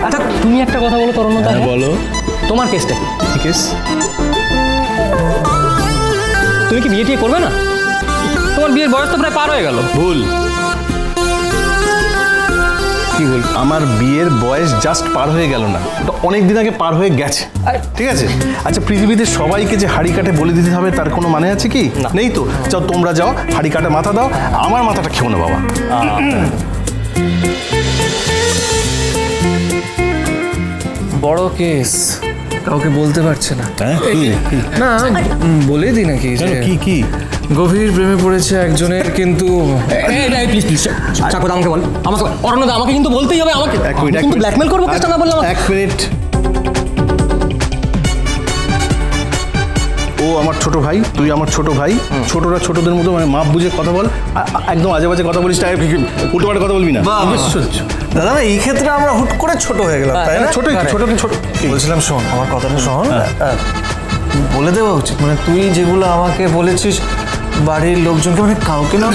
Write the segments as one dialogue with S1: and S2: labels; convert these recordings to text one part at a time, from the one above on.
S1: আচ্ছা তুমি একটা কথা বলো তরুণতা।
S2: বলো।
S1: তোমার কেসটা কি
S2: কেস?
S1: তুমি কি বিয়ে টিয়ে করবে না? তোমার বিয়ের বয়স তো প্রায় পার হয়ে গেল।
S2: ভুল। কি ভুল? আমার বিয়ের বয়স জাস্ট পার হয়ে গেল না, অনেক দিন আগে পার হয়ে গেছে। ঠিক আছে। আচ্ছা পৃথিবীতে সবাইকে যে হাড়ি কাটে বলে দিতে হবে তার কোনো মানে আছে কি? নেই তো। যাও তোমরা যাও, হাড়ি কাটে মাথা দাও, আমার মাথাটা খেও না বাবা।
S3: বড় কেস, কাউকে বলতে পারছে না। না বলে দিই নাকি
S2: কি কি
S3: গভীর প্রেমে পড়েছে একজনের, কিন্তু
S1: প্লিজ প্লিজ চাকর আমাকে বল। আমাকে অরণ্যদা আমাকে কিন্তু বলতেই হবে। আমাকে কিন্তু ব্ল্যাকমেল করবো কেসটা না বললে।
S2: এক মিনিট। ও আমার ছোট ভাই, তুই আমার ছোট ভাই। ছোটরা ছোটদের মতো মানে মাপ বুঝে কথা বল। একদম আজে বাজে কথা বলিস, উল্টোপাল্টা কথা বলবি না।
S3: দাদা এই ক্ষেত্রে আমরা হুট করে ছোট হয়ে গেলাম, তাই না?
S2: ছোটকে ছোট
S3: বলছিলাম শোন, আমার কথাটা শোন। বলে দেওয়া উচিত, মানে তুই যেগুলো আমাকে বলেছিস বাড়ির লোকজনকে, মানে কাউকে না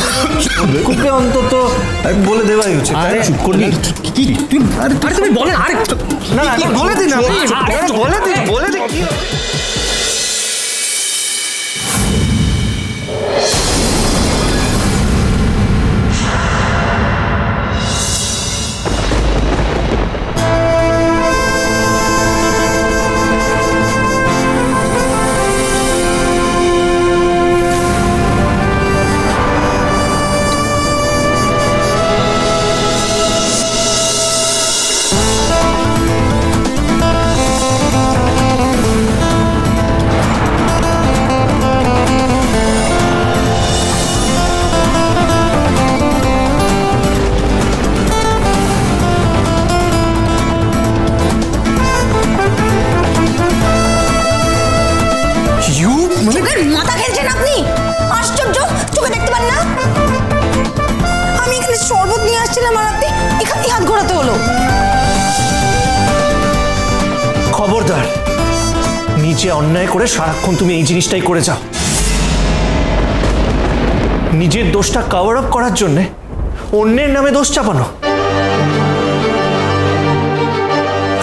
S3: খুবই অন্তত বলে দেওয়াই উচিত।
S2: চুপ করবি কি তুই?
S1: আরে তুমি বলেন। আরে
S3: না না বলে দিন, বলে দিন।
S4: মাথা খেলছেন আপনি? আশ্চর্য, চোখে দেখতে পান না? আমি এখানে শরবত নিয়ে আসছিলাম আর আপনি এখানে হাত ঘোরাতে হলো।
S3: খবরদার, নিচে অন্যায় করে সারাক্ষণ তুমি এই জিনিসটাই করে যাও। নিজের দোষটা কভার আপ করার জন্য অন্যের নামে দোষ চাপানো।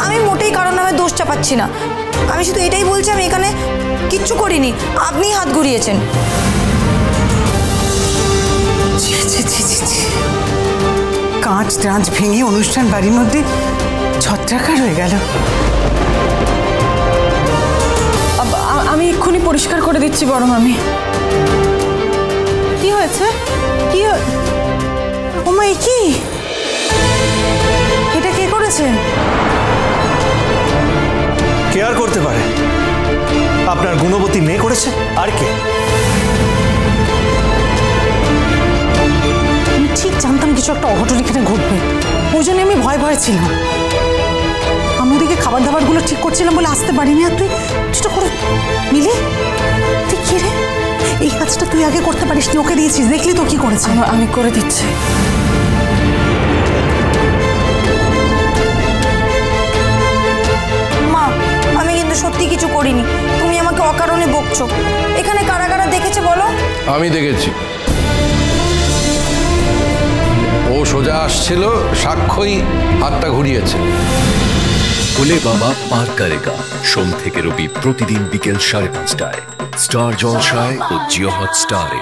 S4: আমি মোটেই কারোর নামে দোষ চাপাচ্ছি না। আমি শুধু এটাই বলছি আমি এখানে কিচ্ছু করিনি, আপনি হাত ঘুরিয়েছেন।
S5: কাঁচ টাঁচ ভেঙে অনুষ্ঠান বাড়ির মধ্যে ছত্রাকার হয়ে গেল।
S4: আমি এক্ষুনি পরিষ্কার করে দিচ্ছি বরং। আমি কি হয়েছে? কি ওমা কি এটা কে করেছে?
S3: কে আর করতে পারে? আপনার গুণবতী মেয়ে করেছে, আর কে?
S5: আমি ঠিক জানতাম কিছু একটা অঘটন এখানে ঘটবে, ওই জন্য আমি ভয় ভয় ছিলাম। আমি ওদিকে খাবার দাবারগুলো ঠিক করছিলাম বলে আসতে পারিনি। আর তুই সেটা করে মিলি, তুই কি রে? এই কাজটা তুই আগে করতে পারিস, ওকে দিয়েছিস, দেখলি তো কি করেছে।
S4: আমি করে দিচ্ছি। মা, আমি কিন্তু সত্যি কিছু করিনি, তুমি আমাকে অকারণে বকছো। এখানে কারা কারা দেখেছে বলো?
S6: আমি দেখেছি। ও সোজা আসছিল, সাক্ষ্যই হাতটা ঘুরিয়েছে।
S7: ভোলে বাবা পার করেগা, সোম থেকে রবি প্রতিদিন বিকেল 5:30টায় স্টার জলসায় ও জিও হটস্টারে।